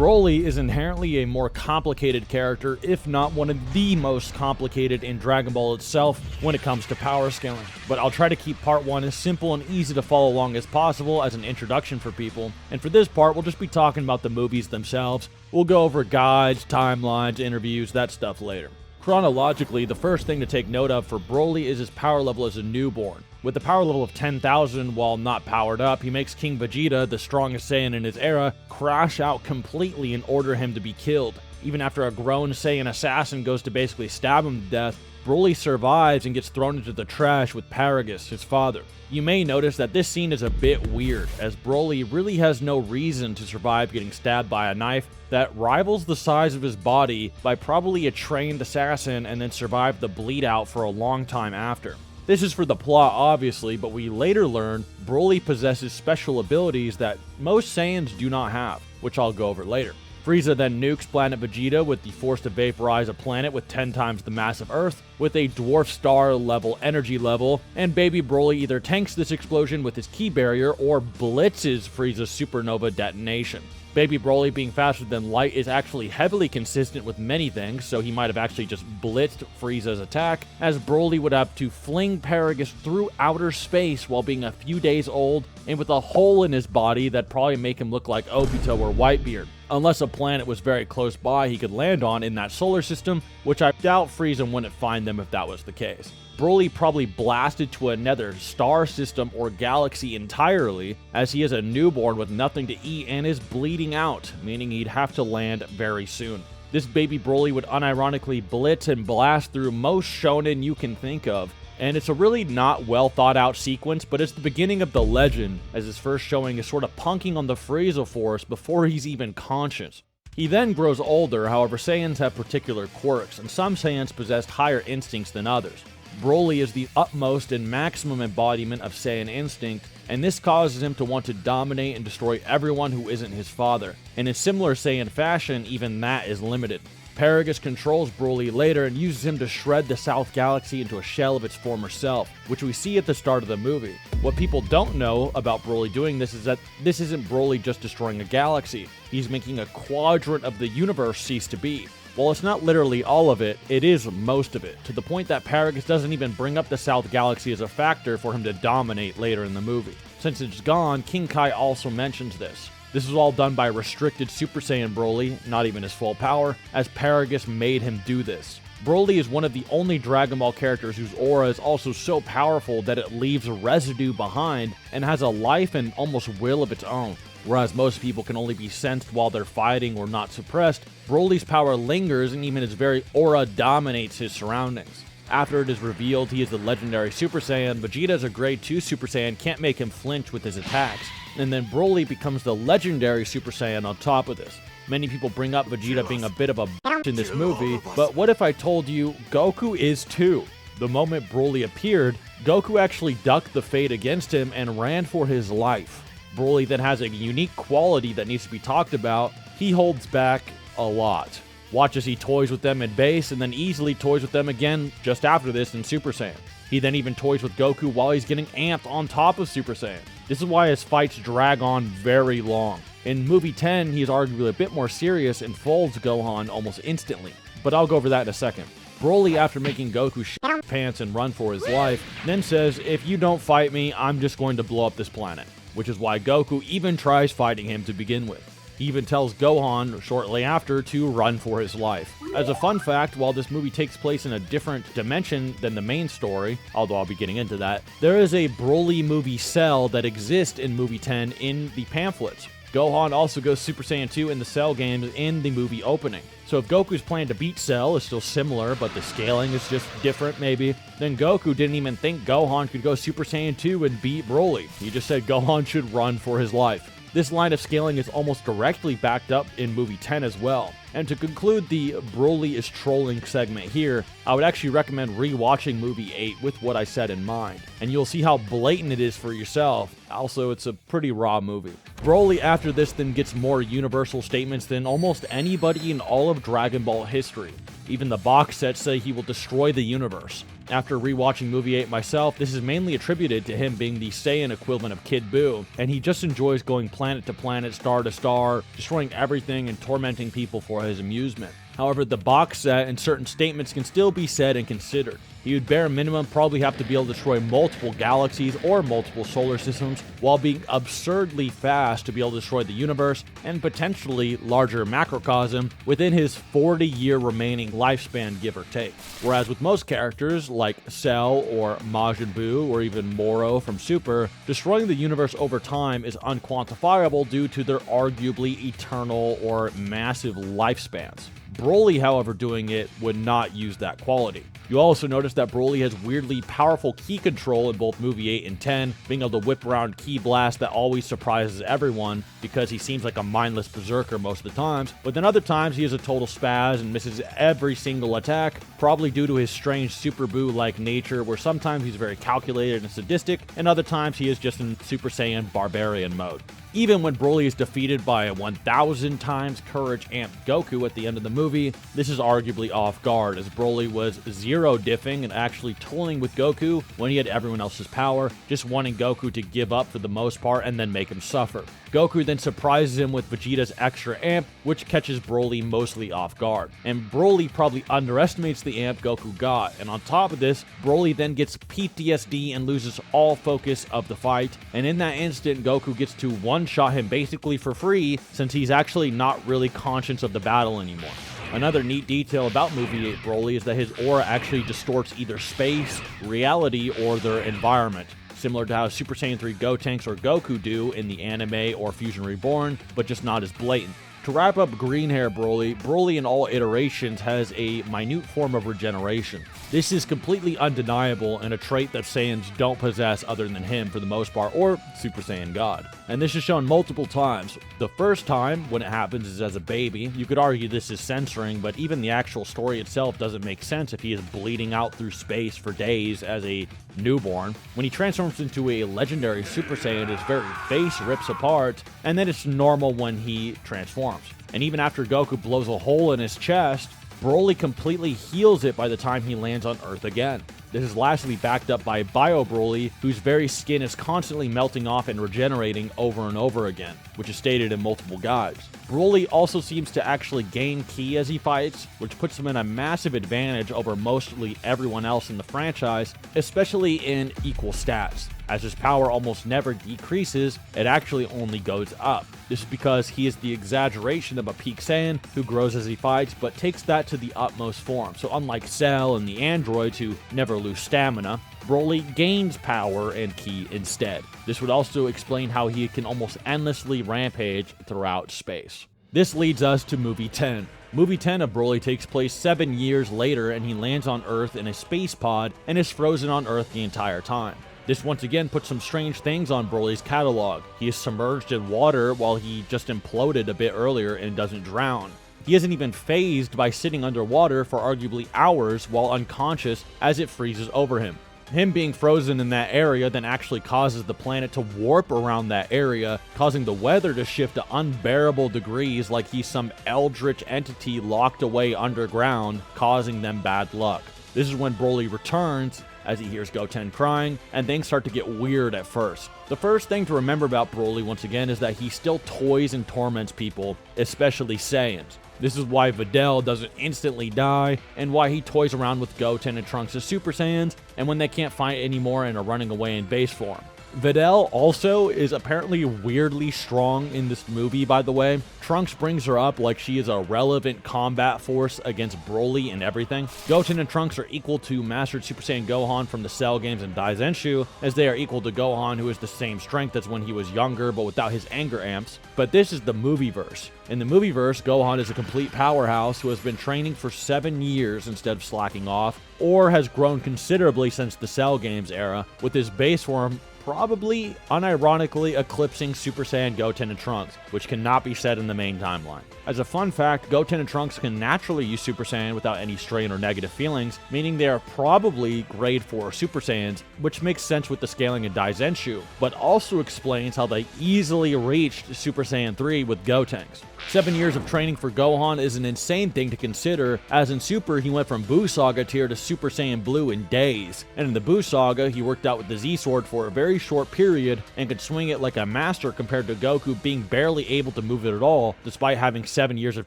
Broly is inherently a more complicated character, if not one of the most complicated in Dragon Ball itself when it comes to power scaling. But I'll try to keep part 1 as simple and easy to follow along as possible as an introduction for people, and for this part we'll just be talking about the movies themselves. We'll go over guides, timelines, interviews, that stuff later. Chronologically, the first thing to take note of for Broly is his power level as a newborn. With the power level of 10,000 while not powered up, he makes King Vegeta, the strongest Saiyan in his era, crash out completely and order him to be killed. Even after a grown Saiyan assassin goes to basically stab him to death, Broly survives and gets thrown into the trash with Paragus, his father. You may notice that this scene is a bit weird, as Broly really has no reason to survive getting stabbed by a knife that rivals the size of his body by probably a trained assassin and then survive the bleed out for a long time after. This is for the plot, obviously, but we later learn Broly possesses special abilities that most Saiyans do not have, which I'll go over later. Frieza then nukes planet Vegeta with the force to vaporize a planet with 10 times the mass of Earth, with a dwarf star level energy level, and baby Broly either tanks this explosion with his ki barrier or blitzes Frieza's supernova detonation. Baby Broly being faster than light is actually heavily consistent with many things, so he might have actually just blitzed Frieza's attack, as Broly would have to fling Paragus through outer space while being a few days old and with a hole in his body that'd probably make him look like Obito or Whitebeard. Unless a planet was very close by he could land on in that solar system, which I doubt Frieza wouldn't find them if that was the case. Broly probably blasted to another star system or galaxy entirely, as he is a newborn with nothing to eat and is bleeding out, meaning he'd have to land very soon. This baby Broly would unironically blitz and blast through most shonen you can think of, and it's a really not well thought out sequence, but it's the beginning of the legend, as his first showing is sort of punking on the Frieza Force before he's even conscious. He then grows older, however Saiyans have particular quirks, and some Saiyans possess higher instincts than others. Broly is the utmost and maximum embodiment of Saiyan instinct, and this causes him to want to dominate and destroy everyone who isn't his father, and in similar Saiyan fashion, even that is limited. Paragus controls Broly later and uses him to shred the South Galaxy into a shell of its former self, which we see at the start of the movie. What people don't know about Broly doing this is that this isn't Broly just destroying a galaxy, he's making a quadrant of the universe cease to be. While it's not literally all of it, it is most of it, to the point that Paragus doesn't even bring up the South Galaxy as a factor for him to dominate later in the movie. Since it's gone, King Kai also mentions this. This was all done by restricted Super Saiyan Broly, not even his full power, as Paragus made him do this. Broly is one of the only Dragon Ball characters whose aura is also so powerful that it leaves a residue behind and has a life and almost will of its own. Whereas most people can only be sensed while they're fighting or not suppressed, Broly's power lingers and even his very aura dominates his surroundings. After it is revealed he is the legendary Super Saiyan, Vegeta as a grade 2 Super Saiyan can't make him flinch with his attacks, and then Broly becomes the legendary Super Saiyan on top of this. Many people bring up Vegeta being a bit of a bitch in this movie, but what if I told you Goku is too? The moment Broly appeared, Goku actually ducked the fate against him and ran for his life. Broly then has a unique quality that needs to be talked about. He holds back a lot. Watch as he toys with them in base and then easily toys with them again just after this in Super Saiyan. He then even toys with Goku while he's getting amped on top of Super Saiyan. This is why his fights drag on very long. In movie 10, he is arguably a bit more serious and folds Gohan almost instantly, but I'll go over that in a second. Broly, after making Goku shit his pants and run for his life, then says, "If you don't fight me, I'm just going to blow up this planet," which is why Goku even tries fighting him to begin with. He even tells Gohan shortly after to run for his life. As a fun fact, while this movie takes place in a different dimension than the main story, although I'll be getting into that, there is a Broly movie cell that exists in movie 10 in the pamphlets. Gohan also goes Super Saiyan 2 in the Cell games in the movie opening. So if Goku's plan to beat Cell is still similar, but the scaling is just different maybe, then Goku didn't even think Gohan could go Super Saiyan 2 and beat Broly. He just said Gohan should run for his life. This line of scaling is almost directly backed up in movie 10 as well. And to conclude the Broly is trolling segment here, I would actually recommend rewatching movie 8 with what I said in mind, and you'll see how blatant it is for yourself. Also, it's a pretty raw movie. Broly after this then gets more universal statements than almost anybody in all of Dragon Ball history. Even the box sets say he will destroy the universe. After rewatching movie 8 myself, this is mainly attributed to him being the Saiyan equivalent of Kid Buu, and he just enjoys going planet to planet, star to star, destroying everything and tormenting people for his amusement. However, the box set and certain statements can still be said and considered. He would bare minimum probably have to be able to destroy multiple galaxies or multiple solar systems while being absurdly fast to be able to destroy the universe and potentially larger macrocosm within his 40-year remaining lifespan, give or take. Whereas with most characters like Cell or Majin Buu or even Moro from Super, destroying the universe over time is unquantifiable due to their arguably eternal or massive lifespans. Broly, however, doing it would not use that quality. You'll also notice that Broly has weirdly powerful ki control in both movie 8 and 10, being able to whip around ki blast that always surprises everyone because he seems like a mindless berserker most of the times, but then other times he is a total spaz and misses every single attack, probably due to his strange Super Buu-like nature where sometimes he's very calculated and sadistic, and other times he is just in Super Saiyan barbarian mode. Even when Broly is defeated by a 1000 times courage amped Goku at the end of the movie, this is arguably off guard, as Broly was zero diffing and actually toying with Goku when he had everyone else's power, just wanting Goku to give up for the most part and then make him suffer. Goku then surprises him with Vegeta's extra amp, which catches Broly mostly off guard. And Broly probably underestimates the amp Goku got, and on top of this, Broly then gets PTSD and loses all focus of the fight, and in that instant, Goku gets to one-shot him basically for free, since he's actually not really conscious of the battle anymore. Another neat detail about Movie 8 Broly is that his aura actually distorts either space, reality, or their environment, similar to how Super Saiyan 3 Gotenks or Goku do in the anime or Fusion Reborn, but just not as blatant. To wrap up green hair Broly in all iterations has a minute form of regeneration. This is completely undeniable and a trait that Saiyans don't possess other than him for the most part, or Super Saiyan God. And this is shown multiple times. The first time, when it happens, is as a baby. You could argue this is censoring, but even the actual story itself doesn't make sense if he is bleeding out through space for days as a newborn. When he transforms into a legendary Super Saiyan, his very face rips apart, and then it's normal when he transforms. And even after Goku blows a hole in his chest, Broly completely heals it by the time he lands on Earth again. This is lastly backed up by Bio Broly, whose very skin is constantly melting off and regenerating over and over again, which is stated in multiple guides. Broly also seems to actually gain ki as he fights, which puts him in a massive advantage over mostly everyone else in the franchise, especially in equal stats. As his power almost never decreases, it actually only goes up. This is because he is the exaggeration of a peak Saiyan who grows as he fights, but takes that to the utmost form. So unlike Cell and the androids who never lose stamina, Broly gains power and ki instead. This would also explain how he can almost endlessly rampage throughout space. This leads us to Movie 10. Movie 10 of Broly takes place 7 years later, and he lands on Earth in a space pod and is frozen on Earth the entire time. This once again puts some strange things on Broly's catalog. He is submerged in water while he just imploded a bit earlier and doesn't drown. He isn't even phased by sitting underwater for arguably hours while unconscious as it freezes over him. Him being frozen in that area then actually causes the planet to warp around that area, causing the weather to shift to unbearable degrees like he's some eldritch entity locked away underground, causing them bad luck. This is when Broly returns, as he hears Goten crying, and things start to get weird at first. The first thing to remember about Broly once again is that he still toys and torments people, especially Saiyans. This is why Videl doesn't instantly die, and why he toys around with Goten and Trunks as Super Saiyans, and when they can't fight anymore and are running away in base form. Videl also is apparently weirdly strong in this movie, by the way. Trunks brings her up like she is a relevant combat force against Broly and everything. Goten and Trunks are equal to Mastered Super Saiyan Gohan from the Cell games and Daizenshuu, as they are equal to Gohan, who is the same strength as when he was younger but without his anger amps. But this is the movieverse. In the movieverse, Gohan is a complete powerhouse who has been training for 7 years instead of slacking off, or has grown considerably since the Cell games era, with his base form probably unironically eclipsing Super Saiyan Goten and Trunks, which cannot be said in the main timeline. As a fun fact, Goten and Trunks can naturally use Super Saiyan without any strain or negative feelings, meaning they are probably grade 4 Super Saiyans, which makes sense with the scaling in Daizenshuu, but also explains how they easily reached Super Saiyan 3 with Gotenks. 7 years of training for Gohan is an insane thing to consider, as in Super he went from Buu Saga tier to Super Saiyan Blue in days, and in the Buu Saga he worked out with the Z-Sword for a very short period and could swing it like a master compared to Goku being barely able to move it at all despite having 7 years of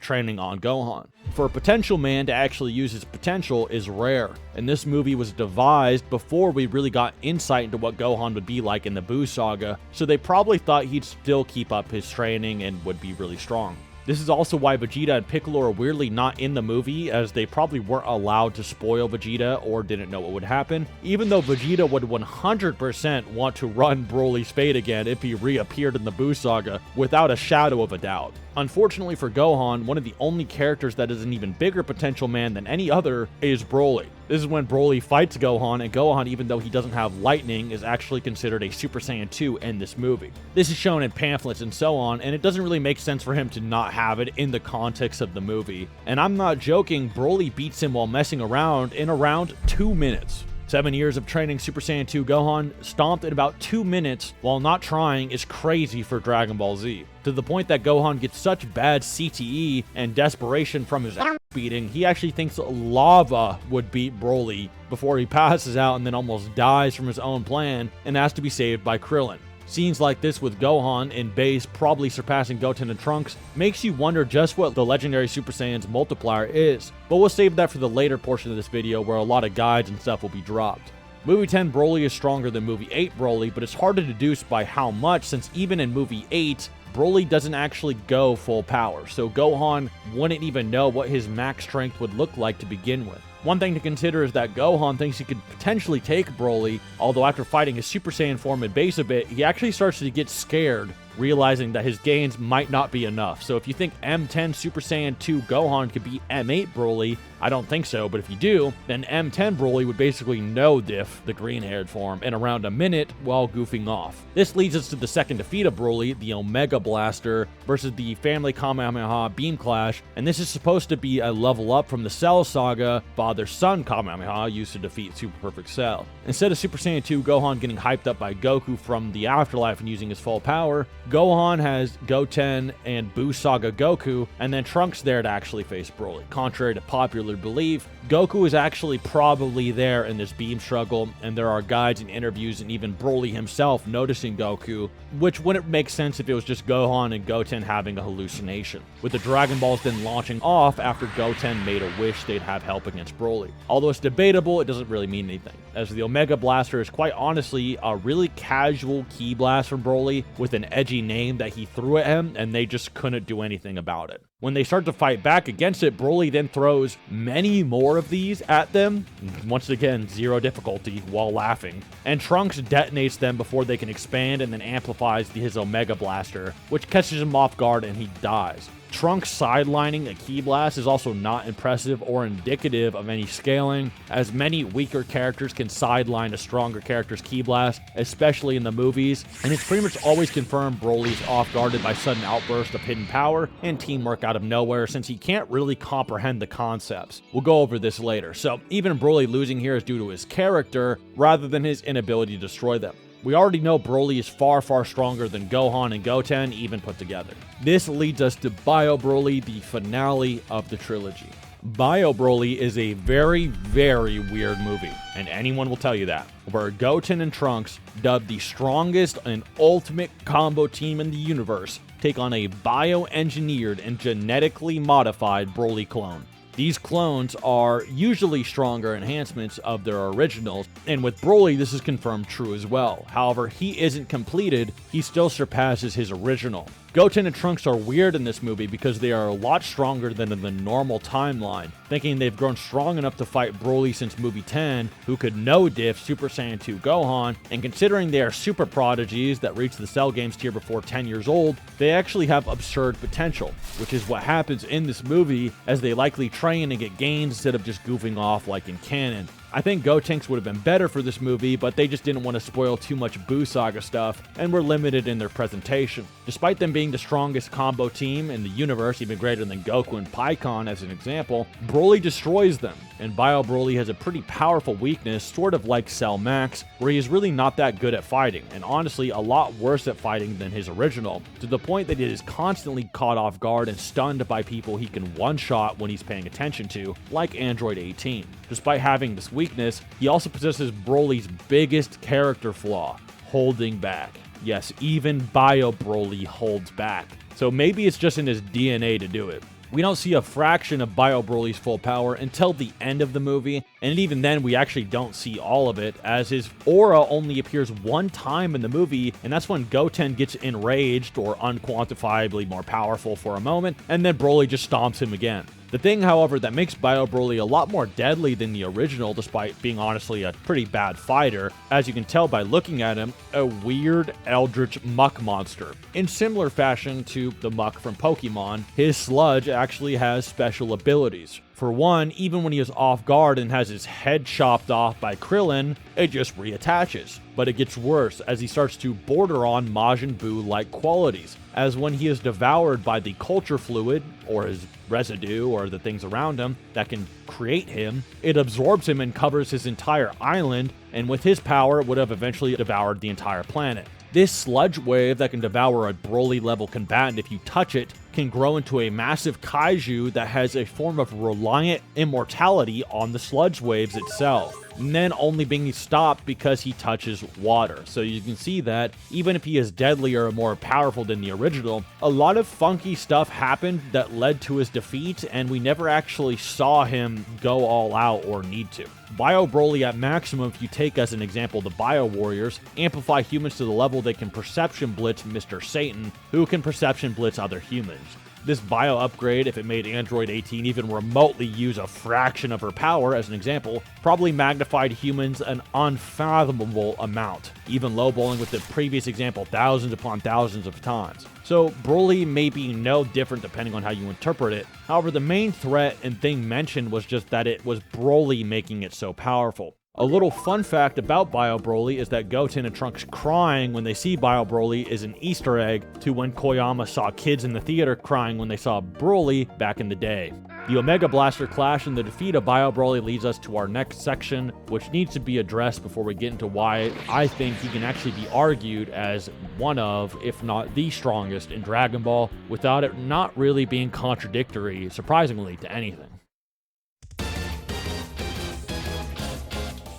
training on Gohan. For a potential man to actually use his potential is rare, and this movie was devised before we really got insight into what Gohan would be like in the Buu Saga, so they probably thought he'd still keep up his training and would be really strong. This is also why Vegeta and Piccolo are weirdly not in the movie, as they probably weren't allowed to spoil Vegeta or didn't know what would happen, even though Vegeta would 100% want to run Broly's fate again if he reappeared in the Buu Saga, without a shadow of a doubt. Unfortunately for Gohan, one of the only characters that is an even bigger potential man than any other is Broly. This is when Broly fights Gohan, and Gohan, even though he doesn't have lightning, is actually considered a Super Saiyan 2 in this movie. This is shown in pamphlets and so on, and it doesn't really make sense for him to not have it in the context of the movie. And I'm not joking, Broly beats him while messing around in around 2 minutes. 7 years of training Super Saiyan 2 Gohan stomped in about 2 minutes while not trying is crazy for Dragon Ball Z. To the point that Gohan gets such bad CTE and desperation from his beating, he actually thinks lava would beat Broly before he passes out and then almost dies from his own plan and has to be saved by Krillin. Scenes like this with Gohan in base probably surpassing Goten and Trunks makes you wonder just what the Legendary Super Saiyan's multiplier is, but we'll save that for the later portion of this video where a lot of guides and stuff will be dropped. Movie 10 Broly is stronger than Movie 8 Broly, but it's hard to deduce by how much, since even in Movie 8, Broly doesn't actually go full power, so Gohan wouldn't even know what his max strength would look like to begin with. One thing to consider is that Gohan thinks he could potentially take Broly, although after fighting his Super Saiyan form in base a bit, he actually starts to get scared, realizing that his gains might not be enough. So if you think M10 Super Saiyan 2 Gohan could beat M8 Broly, I don't think so, but if you do, then M10 Broly would basically no-diff the green-haired form in around a minute while goofing off. This leads us to the second defeat of Broly, the Omega Blaster, versus the Family Kamehameha Beam Clash, and this is supposed to be a level up from the Cell Saga father-son Kamehameha used to defeat Super Perfect Cell. Instead of Super Saiyan 2 Gohan getting hyped up by Goku from the afterlife and using his full power, Gohan has Goten and Buu Saga Goku, and then Trunks there to actually face Broly. Contrary to popular belief, Goku is actually probably there in this beam struggle, and there are guides and interviews and even Broly himself noticing Goku, which wouldn't make sense if it was just Gohan and Goten having a hallucination, with the Dragon Balls then launching off after Goten made a wish they'd have help against Broly. Although it's debatable, it doesn't really mean anything, as the Omega Blaster is quite honestly a really casual ki blast from Broly with an edgy name that he threw at him, and they just couldn't do anything about it. When they start to fight back against it, Broly then throws many more of these at them, once again, zero difficulty, while laughing, and Trunks detonates them before they can expand and then amplifies his Omega Blaster, which catches him off guard and he dies. Trunks sidelining a ki blast is also not impressive or indicative of any scaling, as many weaker characters can sideline a stronger character's ki blast, especially in the movies, and it's pretty much always confirmed Broly's off-guarded by sudden outbursts of hidden power and teamwork out of nowhere, since he can't really comprehend the concepts. We'll go over this later, so even Broly losing here is due to his character rather than his inability to destroy them. We already know Broly is far, far stronger than Gohan and Goten even put together. This leads us to Bio Broly, the finale of the trilogy. Bio Broly is a very, very weird movie, and anyone will tell you that, where Goten and Trunks, dubbed the strongest and ultimate combo team in the universe, take on a bio-engineered and genetically modified Broly clone. These clones are usually stronger enhancements of their originals, and with Broly this is confirmed true as well. However, he isn't completed, he still surpasses his original. Goten and Trunks are weird in this movie because they are a lot stronger than in the normal timeline, thinking they've grown strong enough to fight Broly since movie 10, who could no-diff Super Saiyan 2 Gohan, and considering they are super prodigies that reach the Cell Games tier before 10 years old, they actually have absurd potential, which is what happens in this movie as they likely train and get gains instead of just goofing off like in canon. I think Gotenks would have been better for this movie, but they just didn't want to spoil too much Buu Saga stuff, and were limited in their presentation. Despite them being the strongest combo team in the universe, even greater than Goku and Pikkon as an example, Broly destroys them, and Bio Broly has a pretty powerful weakness, sort of like Cell Max, where he is really not that good at fighting, and honestly a lot worse at fighting than his original, to the point that he is constantly caught off guard and stunned by people he can one-shot when he's paying attention to, like Android 18. Despite having this weakness, he also possesses Broly's biggest character flaw, holding back. Yes, even Bio Broly holds back. So maybe it's just in his DNA to do it. We don't see a fraction of Bio Broly's full power until the end of the movie, and even then we actually don't see all of it, as his aura only appears one time in the movie, and that's when Goten gets enraged or unquantifiably more powerful for a moment, and then Broly just stomps him again. The thing, however, that makes Bio Broly a lot more deadly than the original, despite being honestly a pretty bad fighter, as you can tell by looking at him, a weird eldritch muck monster. In similar fashion to the muck from Pokemon, his sludge actually has special abilities. For one, even when he is off guard and has his head chopped off by Krillin, it just reattaches. But it gets worse as he starts to border on Majin Buu-like qualities, as when he is devoured by the culture fluid, or his residue, or the things around him that can create him, it absorbs him and covers his entire island, and with his power it would have eventually devoured the entire planet. This sludge wave that can devour a Broly-level combatant if you touch it can grow into a massive kaiju that has a form of reliant immortality on the sludge waves itself, and then only being stopped because he touches water. So you can see that even if he is deadlier or more powerful than the original, a lot of funky stuff happened that led to his defeat, and we never actually saw him go all out or need to. Bio Broly at maximum, if you take as an example the Bio Warriors, amplify humans to the level they can perception blitz Mr. Satan, who can perception blitz other humans. This Bio upgrade, if it made Android 18 even remotely use a fraction of her power, as an example, probably magnified humans an unfathomable amount, even lowballing with the previous example thousands upon thousands of times. So Broly may be no different depending on how you interpret it. However, the main threat and thing mentioned was just that it was Broly making it so powerful. A little fun fact about Bio Broly is that Goten and Trunks crying when they see Bio Broly is an Easter egg to when Koyama saw kids in the theater crying when they saw Broly back in the day. The Omega Blaster clash and the defeat of Bio Broly leads us to our next section, which needs to be addressed before we get into why I think he can actually be argued as one of, if not the strongest in Dragon Ball, without it not really being contradictory, surprisingly, to anything.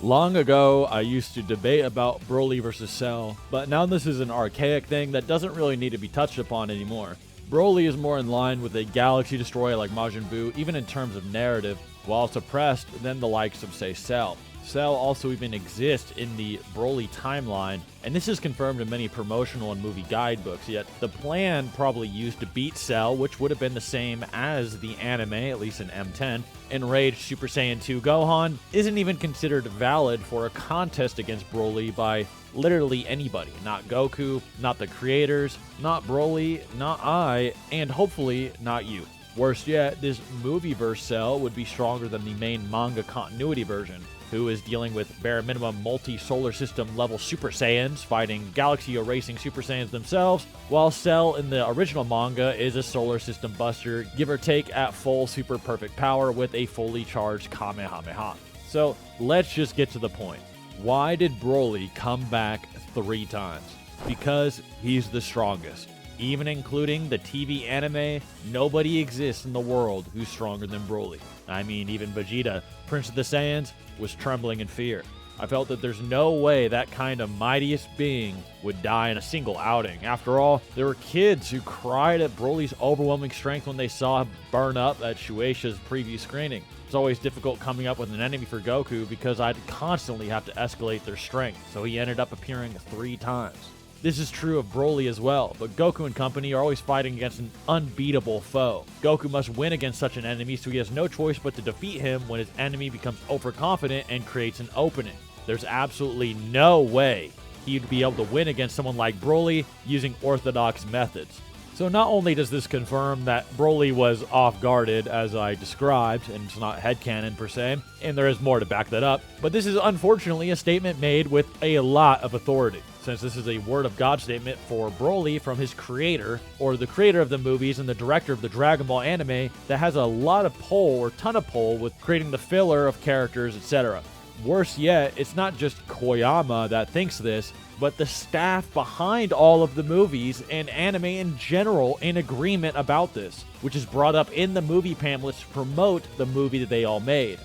Long ago, I used to debate about Broly versus Cell, but now this is an archaic thing that doesn't really need to be touched upon anymore. Broly is more in line with a galaxy destroyer like Majin Buu, even in terms of narrative, while suppressed than the likes of, say, Cell. Cell also even exists in the Broly timeline, and this is confirmed in many promotional and movie guidebooks, yet the plan probably used to beat Cell, which would have been the same as the anime, at least in M10, enraged Super Saiyan 2 Gohan, isn't even considered valid for a contest against Broly by literally anybody. Not Goku, not the creators, not Broly, not I, and hopefully not you. Worse yet, this movie-verse Cell would be stronger than the main manga continuity version, who is dealing with bare minimum multi-solar system level Super Saiyans fighting galaxy-erasing Super Saiyans themselves, while Cell in the original manga is a solar system buster, give or take at full super perfect power with a fully charged Kamehameha. So let's just get to the point. Why did Broly come back 3 times? Because he's the strongest. Even including the TV anime, nobody exists in the world who's stronger than Broly. I mean, even Vegeta, Prince of the Saiyans, was trembling in fear. I felt that there's no way that kind of mightiest being would die in a single outing. After all, there were kids who cried at Broly's overwhelming strength when they saw him burn up at Shueisha's preview screening. It's always difficult coming up with an enemy for Goku because I'd constantly have to escalate their strength, so he ended up appearing 3 times. This is true of Broly as well, but Goku and company are always fighting against an unbeatable foe. Goku must win against such an enemy, so he has no choice but to defeat him when his enemy becomes overconfident and creates an opening. There's absolutely no way he'd be able to win against someone like Broly using orthodox methods. So not only does this confirm that Broly was off-guarded, as I described, and it's not headcanon per se, and there is more to back that up, but this is unfortunately a statement made with a lot of authority, since this is a word of God statement for Broly from his creator, or the creator of the movies and the director of the Dragon Ball anime that has a lot of pull, or ton of pull, with creating the filler of characters, etc. Worse yet, it's not just Koyama that thinks this, but the staff behind all of the movies and anime in general in agreement about this, which is brought up in the movie pamphlets to promote the movie that they all made.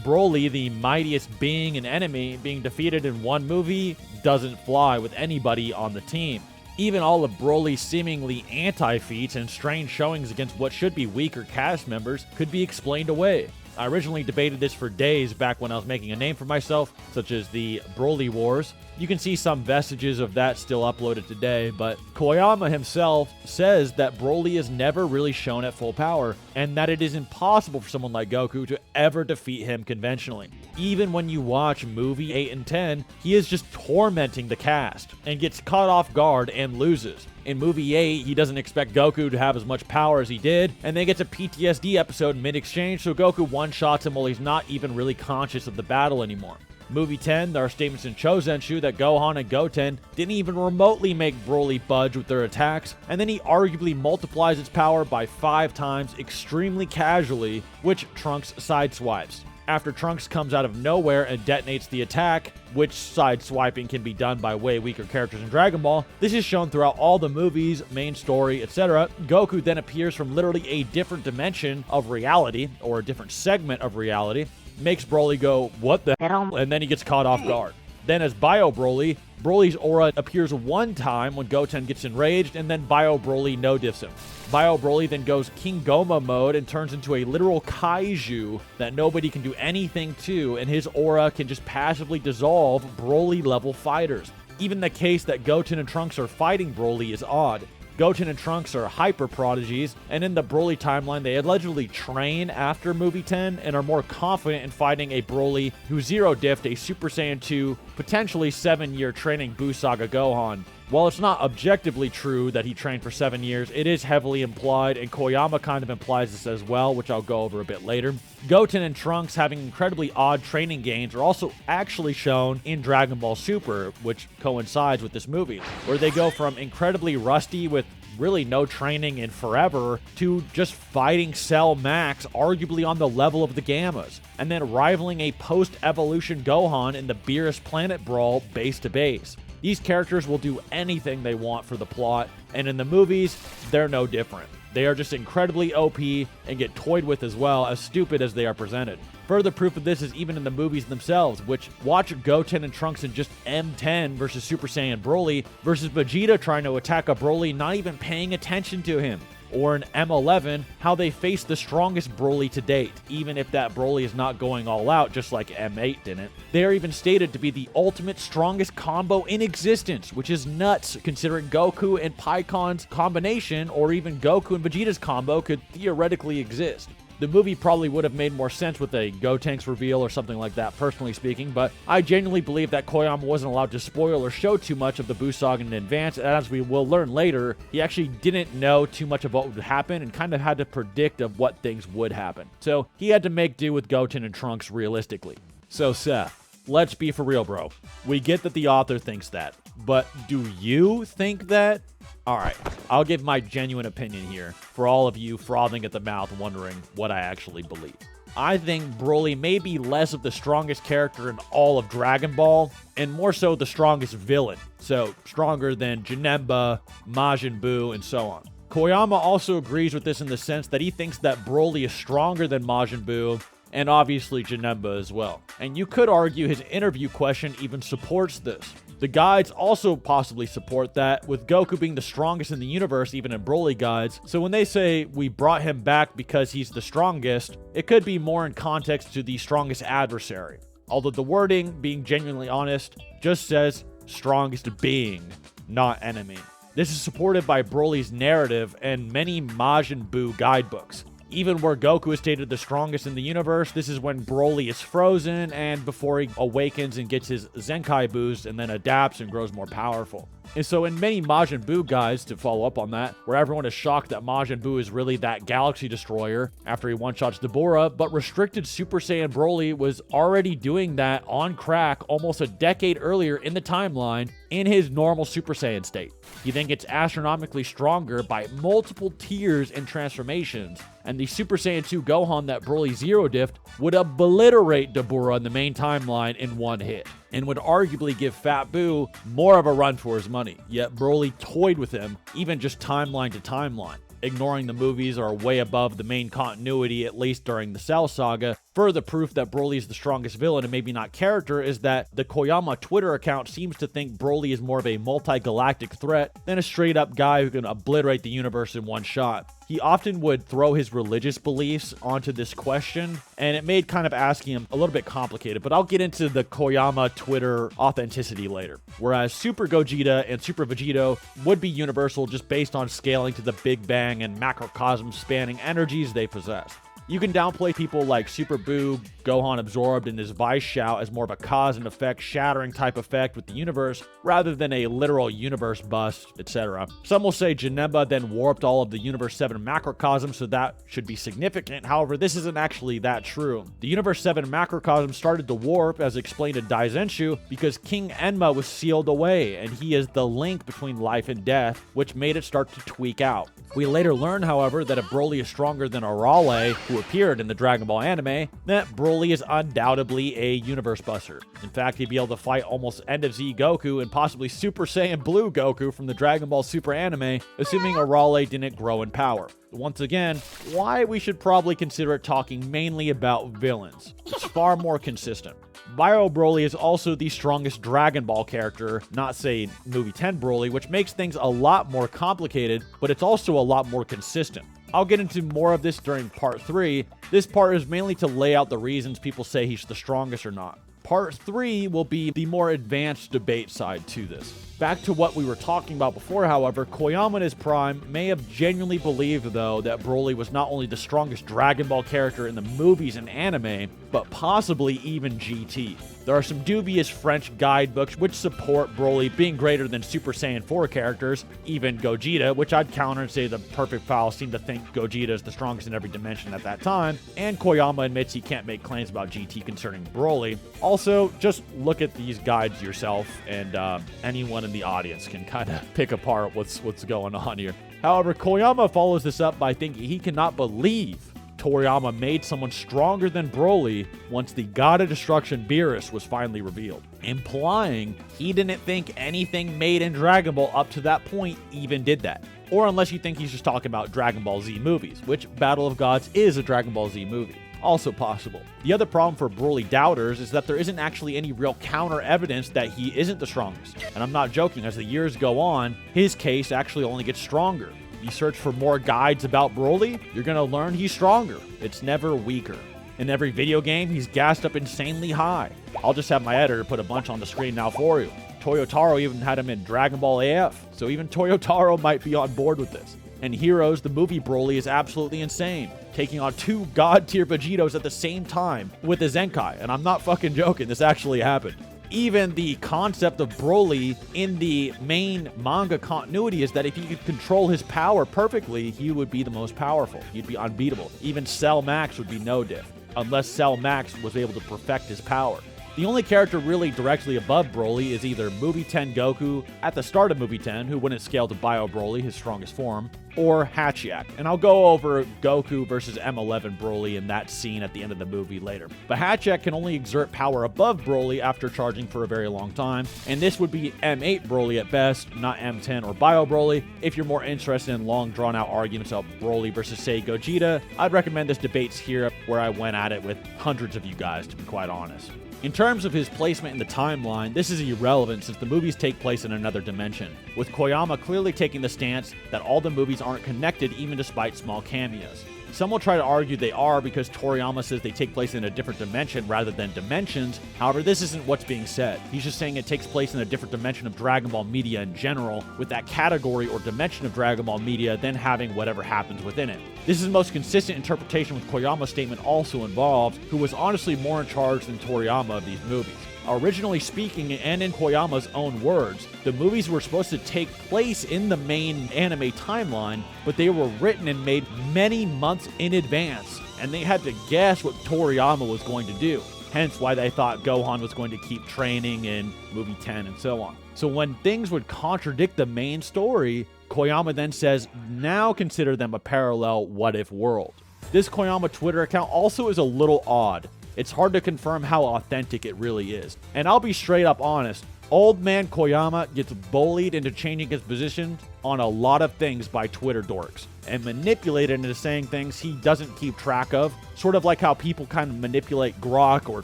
Broly, the mightiest being and enemy, being defeated in one movie doesn't fly with anybody on the team. Even all of Broly's seemingly anti-feats and strange showings against what should be weaker cast members could be explained away. I originally debated this for days back when I was making a name for myself, such as the Broly Wars. You can see some vestiges of that still uploaded today, but Koyama himself says that Broly is never really shown at full power, and that it is impossible for someone like Goku to ever defeat him conventionally. Even when you watch movie 8 and 10, he is just tormenting the cast, and gets caught off guard and loses. In movie 8, he doesn't expect Goku to have as much power as he did, and then gets a PTSD episode mid-exchange, so Goku one-shots him while he's not even really conscious of the battle anymore. Movie 10, there are statements in Chozenshuu that Gohan and Goten didn't even remotely make Broly budge with their attacks, and then he arguably multiplies its power by 5 times extremely casually, which Trunks sideswipes. After Trunks comes out of nowhere and detonates the attack, which sideswiping can be done by way weaker characters in Dragon Ball, this is shown throughout all the movies, main story, etc. Goku then appears from literally a different dimension of reality, or a different segment of reality, makes Broly go, "What the hell?" and then he gets caught off guard. Then as Bio Broly, Broly's aura appears one time when Goten gets enraged, and then Bio Broly no-diffs him. Bio Broly then goes King Goma mode and turns into a literal kaiju that nobody can do anything to, and his aura can just passively dissolve Broly-level fighters. Even the case that Goten and Trunks are fighting Broly is odd. Goten and Trunks are hyper prodigies, and in the Broly timeline, they allegedly train after movie 10 and are more confident in fighting a Broly who zero-diffed a Super Saiyan 2, potentially 7-year training Buu Saga Gohan. While it's not objectively true that he trained for 7 years, it is heavily implied, and Koyama kind of implies this as well, which I'll go over a bit later. Goten and Trunks having incredibly odd training gains are also actually shown in Dragon Ball Super, which coincides with this movie, where they go from incredibly rusty with really no training in forever to just fighting Cell Max, arguably on the level of the Gammas, and then rivaling a post-evolution Gohan in the Beerus Planet Brawl base to base. These characters will do anything they want for the plot, and in the movies, they're no different. They are just incredibly OP and get toyed with as well, as stupid as they are presented. Further proof of this is even in the movies themselves, which watch Goten and Trunks in just M10 versus Super Saiyan Broly versus Vegeta trying to attack a Broly not even paying attention to him. Or in M11, how they face the strongest Broly to date, even if that Broly is not going all out just like M8 didn't. They are even stated to be the ultimate strongest combo in existence, which is nuts considering Goku and Paikon's combination, or even Goku and Vegeta's combo, could theoretically exist. The movie probably would have made more sense with a Gotenks reveal or something like that, personally speaking, but I genuinely believe that Koyama wasn't allowed to spoil or show too much of the Buu Saga in advance, and as we will learn later, he actually didn't know too much of what would happen and kind of had to predict of what things would happen. So he had to make do with Goten and Trunks realistically. So Seth, let's be for real, bro. We get that the author thinks that, but do you think that? Alright, I'll give my genuine opinion here for all of you frothing at the mouth wondering what I actually believe. I think Broly may be less of the strongest character in all of Dragon Ball, and more so the strongest villain. So, stronger than Janemba, Majin Buu, and so on. Koyama also agrees with this in the sense that he thinks that Broly is stronger than Majin Buu, and obviously Janemba as well. And you could argue his interview question even supports this. The guides also possibly support that, with Goku being the strongest in the universe even in Broly guides, so when they say we brought him back because he's the strongest, it could be more in context to the strongest adversary. Although the wording, being genuinely honest, just says strongest being, not enemy. This is supported by Broly's narrative and many Majin Buu guidebooks. Even where Goku is stated the strongest in the universe, this is when Broly is frozen and before he awakens and gets his Zenkai boost and then adapts and grows more powerful. And so in many Majin Buu guides, to follow up on that, where everyone is shocked that Majin Buu is really that galaxy destroyer after he one-shots Dabura, but restricted Super Saiyan Broly was already doing that on crack almost a decade earlier in the timeline in his normal Super Saiyan state. He then gets astronomically stronger by multiple tiers and transformations, and the Super Saiyan 2 Gohan that Broly Zero diffed would obliterate Dabura in the main timeline in one hit, and would arguably give Fat Buu more of a run for his money. Yet Broly toyed with him, even just timeline to timeline. Ignoring the movies are way above the main continuity, at least during the Cell Saga. Further proof that Broly is the strongest villain and maybe not character is that the Koyama Twitter account seems to think Broly is more of a multi-galactic threat than a straight-up guy who can obliterate the universe in one shot. He often would throw his religious beliefs onto this question, and it made kind of asking him a little bit complicated, but I'll get into the Koyama Twitter authenticity later. Whereas Super Gogeta and Super Vegito would be universal just based on scaling to the Big Bang and macrocosm spanning energies they possess. You can downplay people like Super Buu, Gohan absorbed in his Vice Shout as more of a cause and effect shattering type effect with the universe, rather than a literal universe bust, etc. Some will say Janemba then warped all of the Universe 7 macrocosm, so that should be significant. However, this isn't actually that true. The Universe 7 macrocosm started to warp, as explained in Daizenshuu, because King Enma was sealed away, and he is the link between life and death, which made it start to tweak out. We later learn, however, that if Broly is stronger than Arale, who appeared in the Dragon Ball anime, that Broly is undoubtedly a universe buster. In fact, he'd be able to fight almost End of Z Goku and possibly Super Saiyan Blue Goku from the Dragon Ball Super anime, assuming Arale didn't grow in power. Once again, why we should probably consider talking mainly about villains. It's far more consistent. Bio Broly is also the strongest Dragon Ball character, not say Movie 10 Broly, which makes things a lot more complicated, but it's also a lot more consistent. I'll get into more of this during part 3. This part is mainly to lay out the reasons people say he's the strongest or not. Part 3 will be the more advanced debate side to this. Back to what we were talking about before, however, Koyama in his prime may have genuinely believed, though, that Broly was not only the strongest Dragon Ball character in the movies and anime, but possibly even GT. There are some dubious French guidebooks which support Broly being greater than Super Saiyan 4 characters, even Gogeta, which I'd counter and say the perfect file seem to think Gogeta is the strongest in every dimension at that time, and Koyama admits he can't make claims about GT concerning Broly. Also, just look at these guides yourself, and anyone in the audience can kind of pick apart what's going on here. However, Koyama follows this up by thinking he cannot believe Toriyama made someone stronger than Broly once the God of Destruction Beerus was finally revealed, implying he didn't think anything made in Dragon Ball up to that point even did that. Or unless you think he's just talking about Dragon Ball Z movies, which Battle of Gods is a Dragon Ball Z movie. Also possible. The other problem for Broly doubters is that there isn't actually any real counter evidence that he isn't the strongest. And I'm not joking, as the years go on, his case actually only gets stronger. You search for more guides about Broly, you're gonna learn he's stronger. It's never weaker. In every video game, he's gassed up insanely high. I'll just have my editor put a bunch on the screen now for you. Toyotaro even had him in Dragon Ball AF, so even Toyotaro might be on board with this. And Heroes, the movie Broly, is absolutely insane, taking on 2 god-tier Vegetos at the same time with a Zenkai, and I'm not fucking joking, this actually happened. Even the concept of Broly in the main manga continuity is that if he could control his power perfectly, he would be the most powerful. He'd be unbeatable. Even Cell Max would be no diff, unless Cell Max was able to perfect his power. The only character really directly above Broly is either Movie 10 Goku at the start of Movie 10, who wouldn't scale to Bio Broly, his strongest form, or Hachiak. And I'll go over Goku versus M11 Broly in that scene at the end of the movie later. But Hachiak can only exert power above Broly after charging for a very long time, and this would be M8 Broly at best, not M10 or Bio Broly. If you're more interested in long drawn-out arguments of Broly versus, say, Gogeta, I'd recommend this debates here, where I went at it with hundreds of you guys, to be quite honest. In terms of his placement in the timeline, this is irrelevant since the movies take place in another dimension, with Koyama clearly taking the stance that all the movies aren't connected even despite small cameos. Some will try to argue they are because Toriyama says they take place in a different dimension rather than dimensions. However, this isn't what's being said. He's just saying it takes place in a different dimension of Dragon Ball media in general, with that category or dimension of Dragon Ball media then having whatever happens within it. This is the most consistent interpretation with Koyama's statement also involved, who was honestly more in charge than Toriyama of these movies. Originally speaking, and in Koyama's own words, the movies were supposed to take place in the main anime timeline, but they were written and made many months in advance, and they had to guess what Toriyama was going to do. Hence why they thought Gohan was going to keep training in movie 10 and so on. So when things would contradict the main story, Koyama then says, now consider them a parallel what-if world. This Koyama Twitter account also is a little odd. It's hard to confirm how authentic it really is. And I'll be straight up honest, old man Koyama gets bullied into changing his position on a lot of things by Twitter dorks, and manipulated into saying things he doesn't keep track of, sort of like how people kind of manipulate Grok or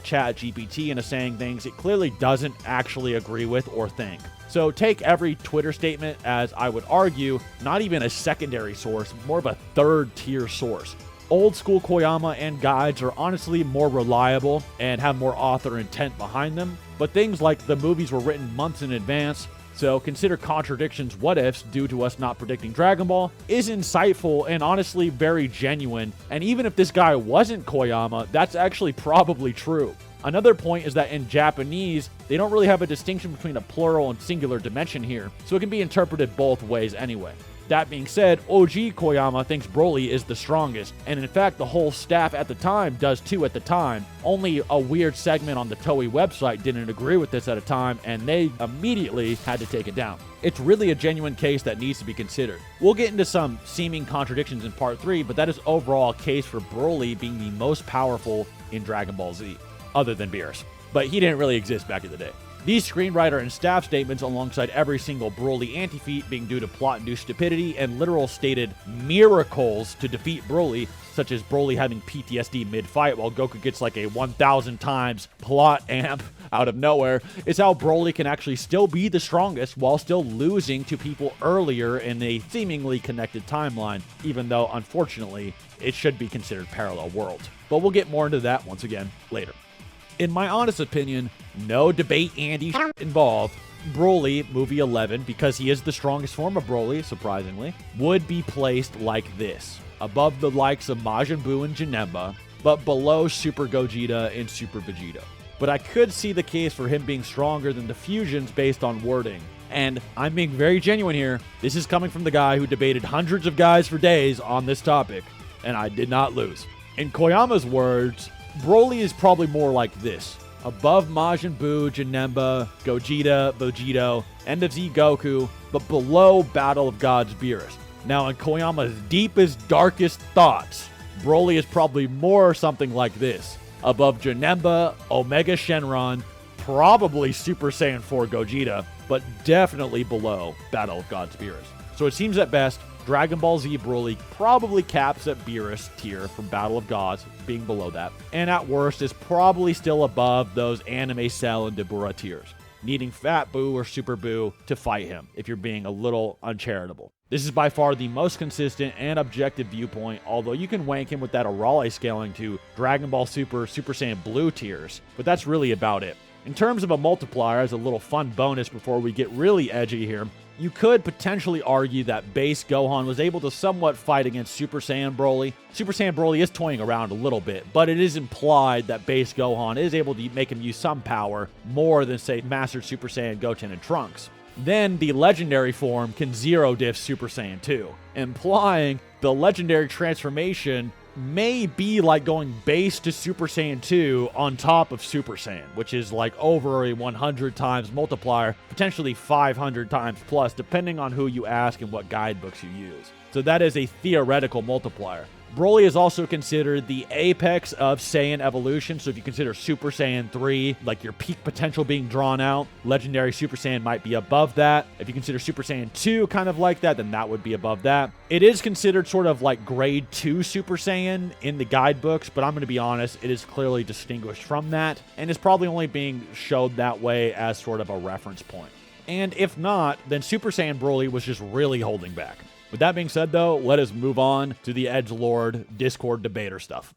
ChatGPT into saying things it clearly doesn't actually agree with or think. So take every Twitter statement as, I would argue, not even a secondary source, more of a third-tier source. Old school Koyama and guides are honestly more reliable and have more author intent behind them, but things like the movies were written months in advance, so consider contradictions what-ifs due to us not predicting Dragon Ball is insightful and honestly very genuine, and even if this guy wasn't Koyama, that's actually probably true. Another point is that in Japanese, they don't really have a distinction between a plural and singular dimension here, so it can be interpreted both ways anyway. That being said, OG Koyama thinks Broly is the strongest, and in fact the whole staff at the time does too at the time. Only a weird segment on the Toei website didn't agree with this at a time, and they immediately had to take it down. It's really a genuine case that needs to be considered. We'll get into some seeming contradictions in part 3, but that is overall a case for Broly being the most powerful in Dragon Ball Z, other than Beerus. But he didn't really exist back in the day. These screenwriter and staff statements, alongside every single Broly anti-feat being due to plot-induced stupidity and literal stated miracles to defeat Broly, such as Broly having PTSD mid-fight while Goku gets like a 1,000 times plot amp out of nowhere, is how Broly can actually still be the strongest while still losing to people earlier in a seemingly connected timeline, even though, unfortunately, it should be considered parallel worlds. But we'll get more into that once again later. In my honest opinion, no debate Andy involved, Broly, movie 11, because he is the strongest form of Broly, surprisingly, would be placed like this, above the likes of Majin Buu and Janemba, but below Super Gogeta and Super Vegeta. But I could see the case for him being stronger than the fusions based on wording. And I'm being very genuine here. This is coming from the guy who debated hundreds of guys for days on this topic, and I did not lose. In Koyama's words, Broly is probably more like this. Above Majin Buu, Janemba, Gogeta, Vegito, End of Z Goku, but below Battle of Gods Beerus. Now in Koyama's deepest, darkest thoughts, Broly is probably more something like this. Above Janemba, Omega Shenron, probably Super Saiyan 4 Gogeta, but definitely below Battle of Gods Beerus. So it seems at best, Dragon Ball Z Broly probably caps at Beerus tier from Battle of Gods, being below that, and at worst is probably still above those Anime Cell and Dabura tiers, needing Fat Buu or Super Buu to fight him, if you're being a little uncharitable. This is by far the most consistent and objective viewpoint, although you can wank him with that Arale scaling to Dragon Ball Super, Super Saiyan Blue tiers, but that's really about it. In terms of a multiplier, as a little fun bonus before we get really edgy here, you could potentially argue that base Gohan was able to somewhat fight against Super Saiyan Broly. Super Saiyan Broly is toying around a little bit, but it is implied that base Gohan is able to make him use some power, more than, say, Master Super Saiyan Goten and Trunks. Then the legendary form can zero diff Super Saiyan 2, implying the legendary transformation may be like going base to Super Saiyan 2 on top of Super Saiyan, which is like over a 100 times multiplier, potentially 500 times plus, depending on who you ask and what guidebooks you use. So that is a theoretical multiplier. Broly is also considered the apex of Saiyan evolution, so if you consider Super Saiyan 3, like your peak potential being drawn out, Legendary Super Saiyan might be above that. If you consider Super Saiyan 2 kind of like that, then that would be above that. It is considered sort of like grade 2 Super Saiyan in the guidebooks, but I'm going to be honest, it is clearly distinguished from that, and is probably only being showed that way as sort of a reference point. And if not, then Super Saiyan Broly was just really holding back. With that being said, though, let us move on to the edgelord Discord debater stuff.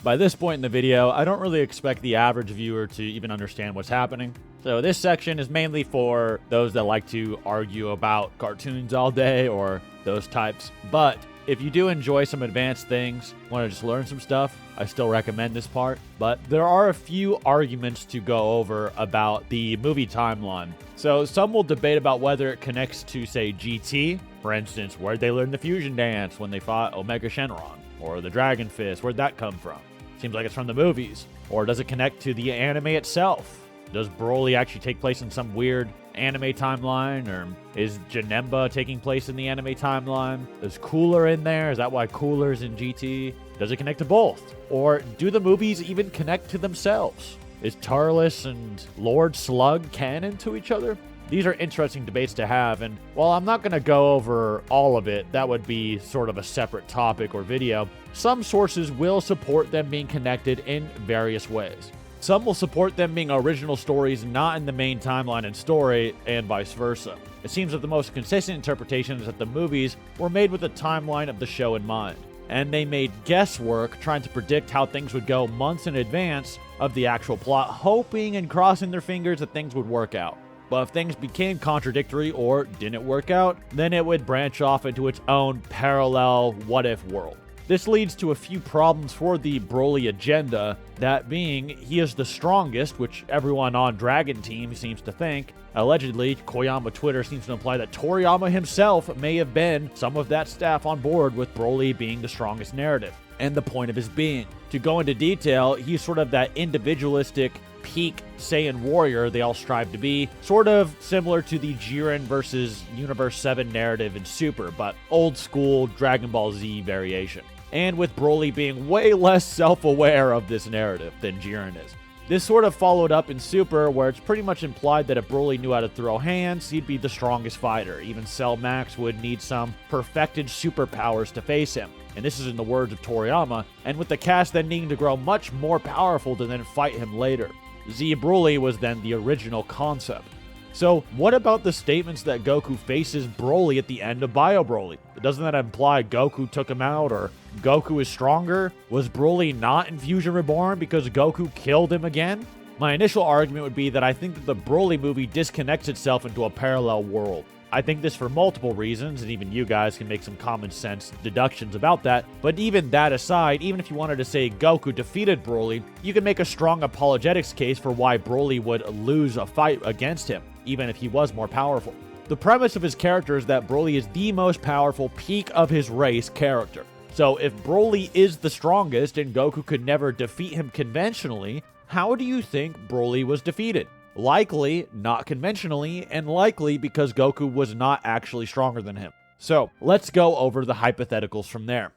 By this point in the video, I don't really expect the average viewer to even understand what's happening. So this section is mainly for those that like to argue about cartoons all day or those types. But If you do enjoy some advanced things, want to just learn some stuff, I still recommend this part. But there are a few arguments to go over about the movie timeline. So some will debate about whether it connects to, say, GT. For instance, where'd they learn the fusion dance when they fought Omega Shenron? Or the Dragon Fist, where'd that come from? Seems like it's from the movies. Or does it connect to the anime itself? Does Broly actually take place in some weird anime timeline? Or is Janemba taking place in the anime timeline? Is Cooler in there? Is that why Cooler's in GT? Does it connect to both? Or do the movies even connect to themselves? Is Turles and Lord Slug canon to each other? These are interesting debates to have, and while I'm not going to go over all of it, that would be sort of a separate topic or video, some sources will support them being connected in various ways. Some will support them being original stories not in the main timeline and story, and vice versa. It seems that the most consistent interpretation is that the movies were made with the timeline of the show in mind, and they made guesswork trying to predict how things would go months in advance of the actual plot, hoping and crossing their fingers that things would work out. But if things became contradictory or didn't work out, then it would branch off into its own parallel what-if world. This leads to a few problems for the Broly agenda, that being, he is the strongest, which everyone on Dragon Team seems to think. Allegedly, Koyama Twitter seems to imply that Toriyama himself may have been some of that staff on board with Broly being the strongest narrative, and the point of his being. To go into detail, he's sort of that individualistic, peak Saiyan warrior they all strive to be, sort of similar to the Jiren versus Universe 7 narrative in Super, but old school Dragon Ball Z variation. And with Broly being way less self-aware of this narrative than Jiren is. This sort of followed up in Super, where it's pretty much implied that if Broly knew how to throw hands, he'd be the strongest fighter. Even Cell Max would need some perfected superpowers to face him. And this is in the words of Toriyama, and with the cast then needing to grow much more powerful to then fight him later. Z Broly was then the original concept. So what about the statements that Goku faces Broly at the end of Bio Broly? Doesn't that imply Goku took him out, or Goku is stronger? Was Broly not in Fusion Reborn because Goku killed him again? My initial argument would be that I think that the Broly movie disconnects itself into a parallel world. I think this for multiple reasons, and even you guys can make some common sense deductions about that. But even that aside, even if you wanted to say Goku defeated Broly, you can make a strong apologetics case for why Broly would lose a fight against him, even if he was more powerful. The premise of his character is that Broly is the most powerful peak of his race character. So if Broly is the strongest and Goku could never defeat him conventionally, how do you think Broly was defeated? Likely not conventionally, and likely because Goku was not actually stronger than him. So let's go over the hypotheticals from there.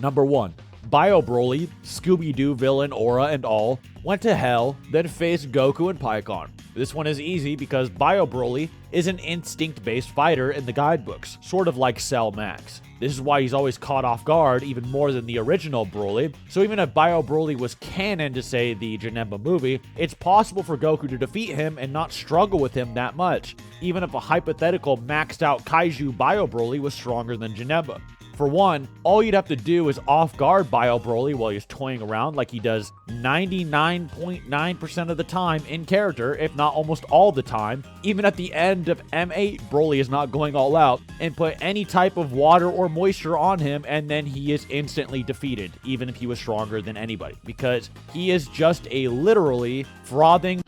Number 1. Bio Broly, Scooby-Doo villain Aura and all, went to hell, then faced Goku and Pikkon. This one is easy because Bio Broly is an instinct-based fighter in the guidebooks, sort of like Cell Max. This is why he's always caught off guard even more than the original Broly, so even if Bio Broly was canon to, say, the Janemba movie, it's possible for Goku to defeat him and not struggle with him that much, even if a hypothetical maxed-out Kaiju Bio Broly was stronger than Janemba. For one, all you'd have to do is off-guard Bio Broly while he's toying around like he does 99.9% of the time in character, if not almost all the time. Even at the end of M8, Broly is not going all out, and put any type of water or moisture on him, and then he is instantly defeated, even if he was stronger than anybody, because he is just a literally frothing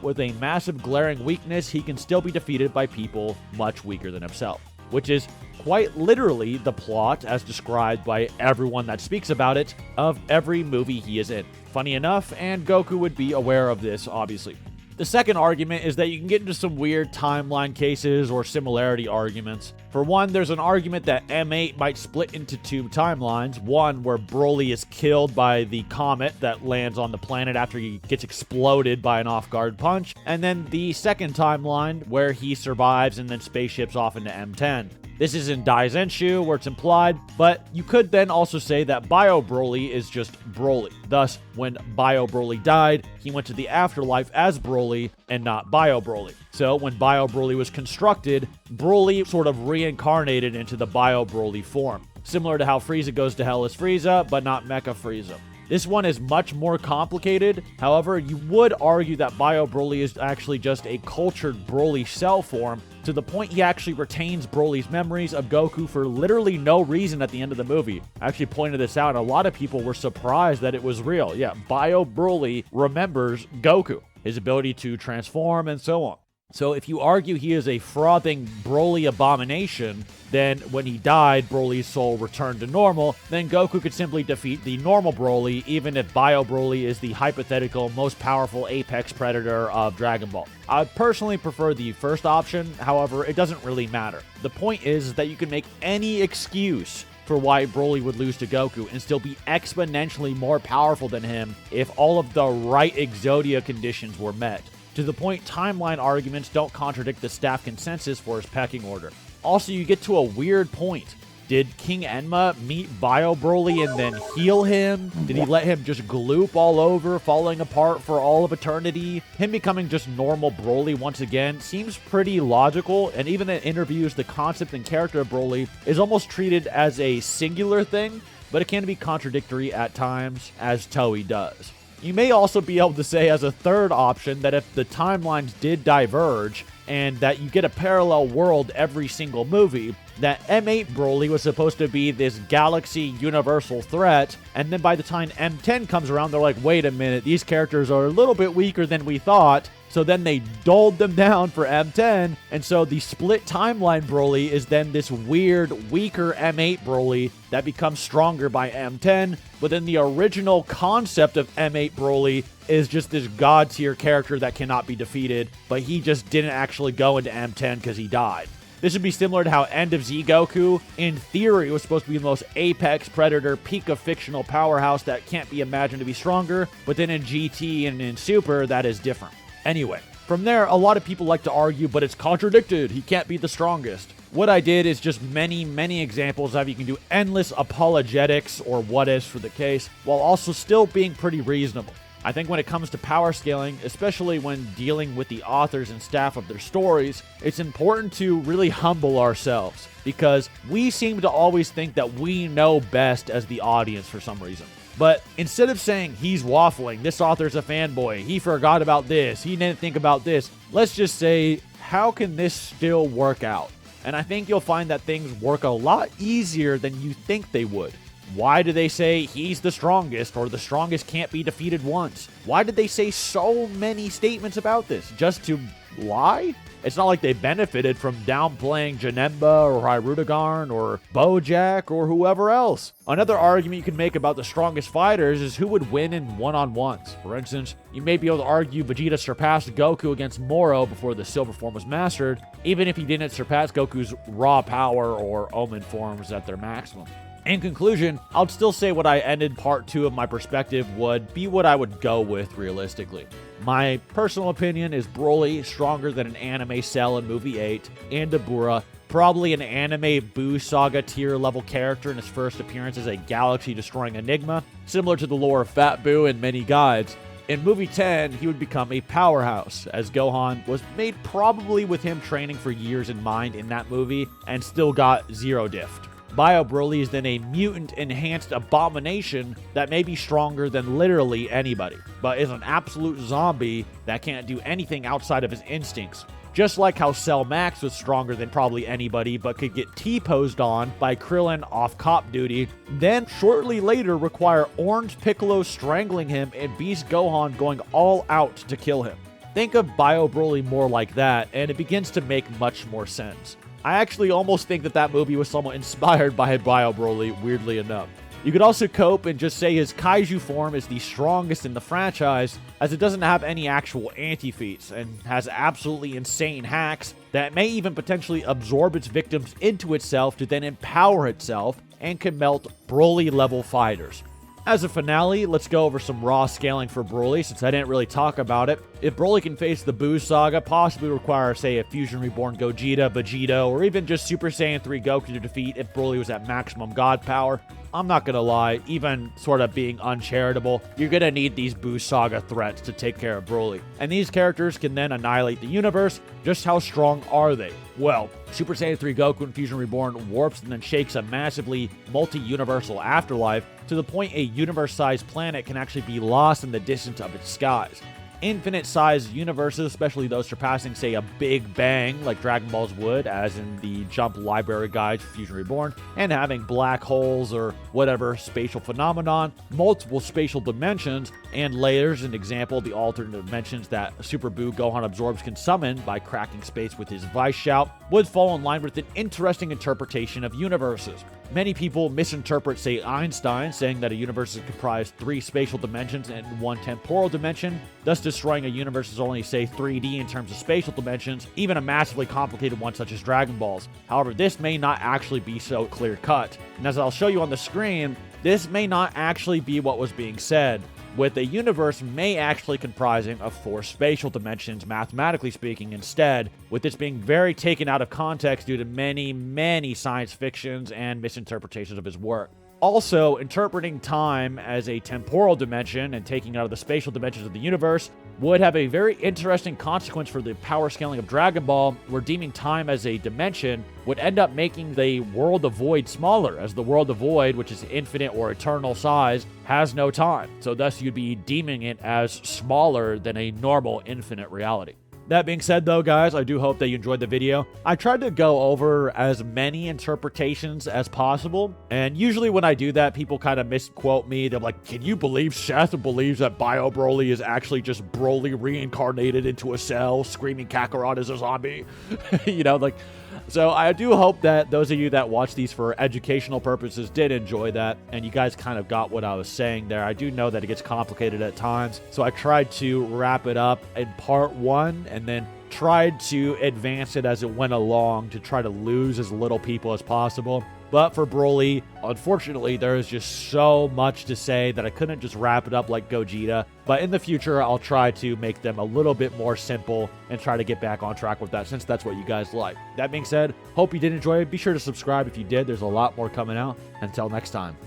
with a massive glaring weakness. He can still be defeated by people much weaker than himself, which is quite literally the plot, as described by everyone that speaks about it, of every movie he is in. Funny enough, and Goku would be aware of this, obviously. The second argument is that you can get into some weird timeline cases or similarity arguments. For one, there's an argument that M8 might split into two timelines. One where Broly is killed by the comet that lands on the planet after he gets exploded by an off-guard punch. And then the second timeline where he survives and then spaceships off into M10. This is in Daizenshuu, where it's implied, but you could then also say that Bio Broly is just Broly. Thus, when Bio Broly died, he went to the afterlife as Broly and not Bio Broly. So when Bio Broly was constructed, Broly sort of reincarnated into the Bio Broly form. Similar to how Frieza goes to hell as Frieza, but not Mecha Frieza. This one is much more complicated. However, you would argue that Bio Broly is actually just a cultured Broly cell form to the point he actually retains Broly's memories of Goku for literally no reason at the end of the movie. I actually pointed this out, and a lot of people were surprised that it was real. Yeah, Bio Broly remembers Goku, his ability to transform and so on. So if you argue he is a frothing Broly abomination, then when he died, Broly's soul returned to normal, then Goku could simply defeat the normal Broly, even if Bio Broly is the hypothetical most powerful apex predator of Dragon Ball. I personally prefer the first option, however, it doesn't really matter. The point is that you can make any excuse for why Broly would lose to Goku and still be exponentially more powerful than him if all of the right Exodia conditions were met. To the point, timeline arguments don't contradict the staff consensus for his pecking order. Also, you get to a weird point. Did King Enma meet Bio Broly and then heal him? Did he let him just gloop all over, falling apart for all of eternity? Him becoming just normal Broly once again seems pretty logical, and even in interviews, the concept and character of Broly is almost treated as a singular thing, but it can be contradictory at times, as Toei does. You may also be able to say as a third option that if the timelines did diverge and that you get a parallel world every single movie, that M8 Broly was supposed to be this galaxy universal threat, and then by the time M10 comes around, they're like, wait a minute, these characters are a little bit weaker than we thought, so then they dulled them down for M10, and so the split timeline Broly is then this weird, weaker M8 Broly that becomes stronger by M10, but then the original concept of M8 Broly is just this god tier character that cannot be defeated, but he just didn't actually go into M10 because he died. This would be similar to how End of Z Goku, in theory, was supposed to be the most apex predator, peak of fictional powerhouse that can't be imagined to be stronger, but then in GT and in Super, that is different. Anyway, from there, a lot of people like to argue, but it's contradicted. He can't be the strongest. What I did is just many examples of you can do endless apologetics or what ifs for the case, while also still being pretty reasonable. I think when it comes to power scaling, especially when dealing with the authors and staff of their stories, it's important to really humble ourselves, because we seem to always think that we know best as the audience for some reason. But instead of saying, he's waffling, this author's a fanboy, he forgot about this, he didn't think about this, let's just say, how can this still work out? And I think you'll find that things work a lot easier than you think they would. Why do they say he's the strongest, or the strongest can't be defeated once? Why did they say so many statements about this? Just to lie? It's not like they benefited from downplaying Janemba or Hyrudegarn or Bojack or whoever else. Another argument you can make about the strongest fighters is who would win in one-on-ones. For instance, you may be able to argue Vegeta surpassed Goku against Moro before the Silver form was mastered, even if he didn't surpass Goku's raw power or Omen forms at their maximum. In conclusion, I'll still say what I ended part 2 of my perspective would be what I would go with realistically. My personal opinion is Broly stronger than an anime Cell in movie 8, and Dabura, probably an anime Buu Saga tier level character in his first appearance as a galaxy-destroying enigma, similar to the lore of Fat Buu in many guides. In movie 10, he would become a powerhouse, as Gohan was made probably with him training for years in mind in that movie, and still got zero diff. Bio Broly is then a mutant enhanced abomination that may be stronger than literally anybody, but is an absolute zombie that can't do anything outside of his instincts. Just like how Cell Max was stronger than probably anybody, but could get T-posed on by Krillin off cop duty, then shortly later require Orange Piccolo strangling him and Beast Gohan going all out to kill him. Think of Bio Broly more like that, and it begins to make much more sense. I actually almost think that movie was somewhat inspired by Bio Broly, weirdly enough. You could also cope and just say his Kaiju form is the strongest in the franchise, as it doesn't have any actual anti-feats, and has absolutely insane hacks that may even potentially absorb its victims into itself to then empower itself, and can melt Broly-level fighters. As a finale, let's go over some raw scaling for Broly, since I didn't really talk about it. If Broly can face the Buu Saga, possibly require, say, a Fusion Reborn Gogeta, Vegeta, or even just Super Saiyan 3 Goku to defeat if Broly was at maximum god power. I'm not gonna lie, even sort of being uncharitable, you're gonna need these Buu Saga threats to take care of Broly. And these characters can then annihilate the universe. Just how strong are they? Well, Super Saiyan 3 Goku in Fusion Reborn warps and then shakes a massively multi-universal afterlife to the point a universe-sized planet can actually be lost in the distance of its skies. infinite-sized universes, especially those surpassing, say, a Big Bang like Dragon Ball's would, as in the Jump Library Guide to Fusion Reborn, and having black holes or whatever spatial phenomenon, multiple spatial dimensions, and layers, an example, the alternate dimensions that Super Buu Gohan absorbs can summon by cracking space with his Vice Shout, would fall in line with an interesting interpretation of universes. Many people misinterpret, say, Einstein, saying that a universe is comprised 3 spatial dimensions and 1 temporal dimension, thus destroying a universe is only, say, 3D in terms of spatial dimensions, even a massively complicated one such as Dragon Ball's. However, this may not actually be so clear-cut. And as I'll show you on the screen, this may not actually be what was being said, with a universe may actually comprising of 4 spatial dimensions, mathematically speaking, instead, with this being very taken out of context due to many science fictions and misinterpretations of his work. Also, interpreting time as a temporal dimension and taking out of the spatial dimensions of the universe would have a very interesting consequence for the power scaling of Dragon Ball, where deeming time as a dimension would end up making the World of Void smaller, as the World of Void, which is infinite or eternal size, has no time. So thus you'd be deeming it as smaller than a normal infinite reality. That being said, though, guys, I do hope that you enjoyed the video. I tried to go over as many interpretations as possible, and usually when I do that, people kind of misquote me. They're like, can you believe Seth believes that Bio Broly is actually just Broly reincarnated into a cell, screaming Kakarot is a zombie? You know, like... So I do hope that those of you that watch these for educational purposes did enjoy that, and you guys kind of got what I was saying there. I do know that it gets complicated at times, so I tried to wrap it up in part 1 and then tried to advance it as it went along to try to lose as little people as possible. But for Broly, unfortunately, there is just so much to say that I couldn't just wrap it up like Gogeta. But in the future, I'll try to make them a little bit more simple and try to get back on track with that, since that's what you guys like. That being said, hope you did enjoy it. Be sure to subscribe if you did. There's a lot more coming out. Until next time.